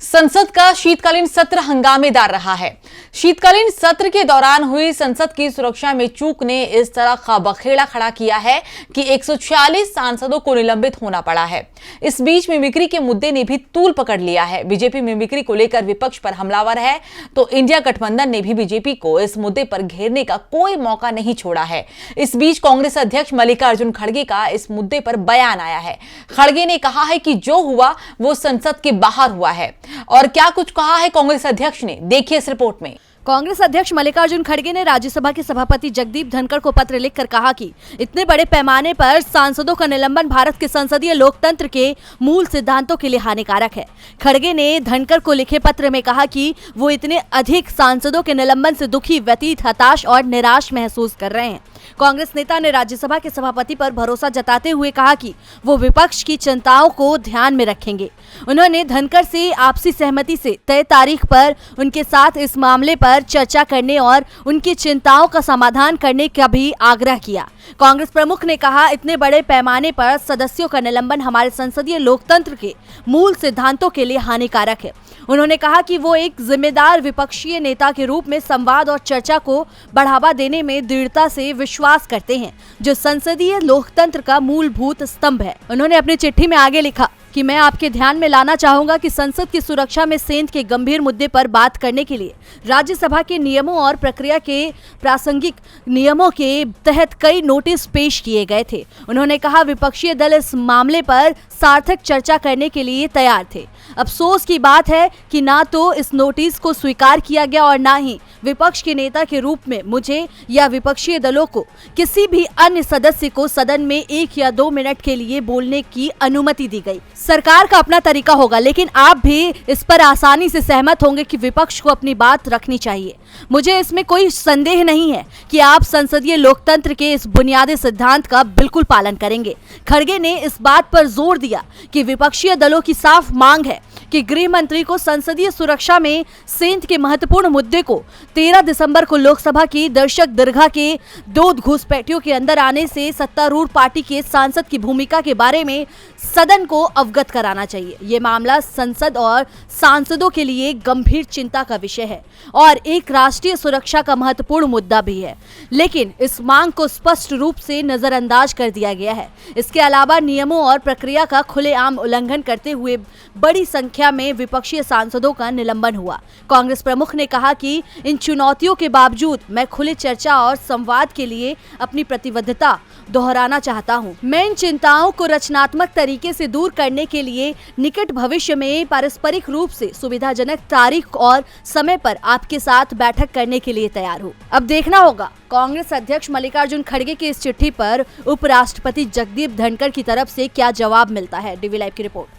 संसद का शीतकालीन सत्र हंगामेदार रहा है। शीतकालीन सत्र के दौरान हुई संसद की सुरक्षा में चूक ने इस तरह का बखेड़ा खड़ा किया है कि 146 सांसदों को निलंबित होना पड़ा है। इस बीच मिमिक्री के मुद्दे ने भी तूल पकड़ लिया है। बीजेपी मिमिक्री को लेकर विपक्ष पर हमलावर है, तो इंडिया गठबंधन ने भी बीजेपी को इस मुद्दे पर घेरने का कोई मौका नहीं छोड़ा है। इस बीच कांग्रेस अध्यक्ष मल्लिकार्जुन खड़गे का इस मुद्दे पर बयान आया है। खड़गे ने कहा है कि जो हुआ वो संसद के बाहर हुआ है। और क्या कुछ कहा है कांग्रेस अध्यक्ष ने, देखिए इस रिपोर्ट में। कांग्रेस अध्यक्ष मल्लिकार्जुन खड़गे ने राज्यसभा के सभापति जगदीप धनखड़ को पत्र लिखकर कहा कि इतने बड़े पैमाने पर सांसदों का निलंबन भारत के संसदीय लोकतंत्र के मूल सिद्धांतों के लिए हानिकारक है। खड़गे ने धनखड़ को लिखे पत्र में कहा कि वो इतने अधिक सांसदों के निलंबन से दुखी, व्यतीत, हताश और निराश महसूस कर रहे हैं। कांग्रेस नेता ने राज्यसभा के सभापति पर भरोसा जताते हुए कहा कि वो विपक्ष की चिंताओं को ध्यान में रखेंगे। उन्होंने धनखड़ से आपसी सहमति से तय तारीख पर उनके साथ इस मामले पर चर्चा करने और उनकी चिंताओं का समाधान करने का भी आग्रह किया। कांग्रेस प्रमुख ने कहा, इतने बड़े पैमाने पर सदस्यों का निलंबन हमारे संसदीय लोकतंत्र के मूल सिद्धांतों के लिए हानिकारक है। उन्होंने कहा कि वो एक जिम्मेदार विपक्षीय नेता के रूप में संवाद और चर्चा को बढ़ावा देने में दृढ़ता से विश्वास करते हैं, जो संसदीय लोकतंत्र का मूलभूत स्तंभ है। उन्होंने अपनी चिट्ठी में आगे लिखा कि मैं आपके ध्यान में लाना चाहूंगा कि संसद की सुरक्षा में सेंध के गंभीर मुद्दे पर बात करने के लिए राज्यसभा के नियमों और प्रक्रिया के प्रासंगिक नियमों के तहत कई नोटिस पेश किए गए थे। उन्होंने कहा, विपक्षी दल इस मामले पर सार्थक चर्चा करने के लिए तैयार थे। अफसोस की बात है कि ना तो इस नोटिस को स्वीकार किया गया और ना ही विपक्ष के नेता के रूप में मुझे या विपक्षी दलों को किसी भी अन्य सदस्य को सदन में 1 या 2 मिनट के लिए बोलने की अनुमति दी गई। सरकार का अपना तरीका होगा, लेकिन आप भी इस पर आसानी से सहमत होंगे कि विपक्ष को अपनी बात रखनी चाहिए। मुझे इसमें कोई संदेह नहीं है कि आप संसदीय लोकतंत्र के इस बुनियादी सिद्धांत का बिल्कुल पालन करेंगे। खड़गे ने इस बात पर जोर दिया कि विपक्षी दलों की साफ मांग है कि गृह मंत्री को संसदीय सुरक्षा में सेंध के महत्वपूर्ण मुद्दे को 13 दिसंबर को लोकसभा की दर्शक दीर्घा के 2 घुसपैठियों के अंदर आने से सत्तारूढ़ पार्टी के सांसद की भूमिका के बारे में सदन को अवगत कराना चाहिए। ये मामला संसद और सांसदों के लिए गंभीर चिंता का विषय है और एक राष्ट्रीय सुरक्षा का महत्वपूर्ण मुद्दा भी है, लेकिन इस मांग को स्पष्ट रूप से नजरअंदाज कर दिया गया है। इसके अलावा नियमों और प्रक्रिया का खुलेआम उल्लंघन करते हुए बड़ी संख्या में विपक्षी सांसदों का निलंबन हुआ। कांग्रेस प्रमुख ने कहा कि इन चुनौतियों के बावजूद मैं खुली चर्चा और संवाद के लिए अपनी प्रतिबद्धता दोहराना चाहता हूं। मैं इन चिंताओं को रचनात्मक तरीके से दूर करने के लिए निकट भविष्य में पारस्परिक रूप से सुविधाजनक तारीख और समय पर आपके साथ बैठक करने के लिए तैयार हूं। अब देखना होगा कांग्रेस अध्यक्ष मल्लिकार्जुन खड़गे की इस चिट्ठी पर उपराष्ट्रपति जगदीप धनखड़ की तरफ से क्या जवाब मिलता है। डीवी लाइव की रिपोर्ट।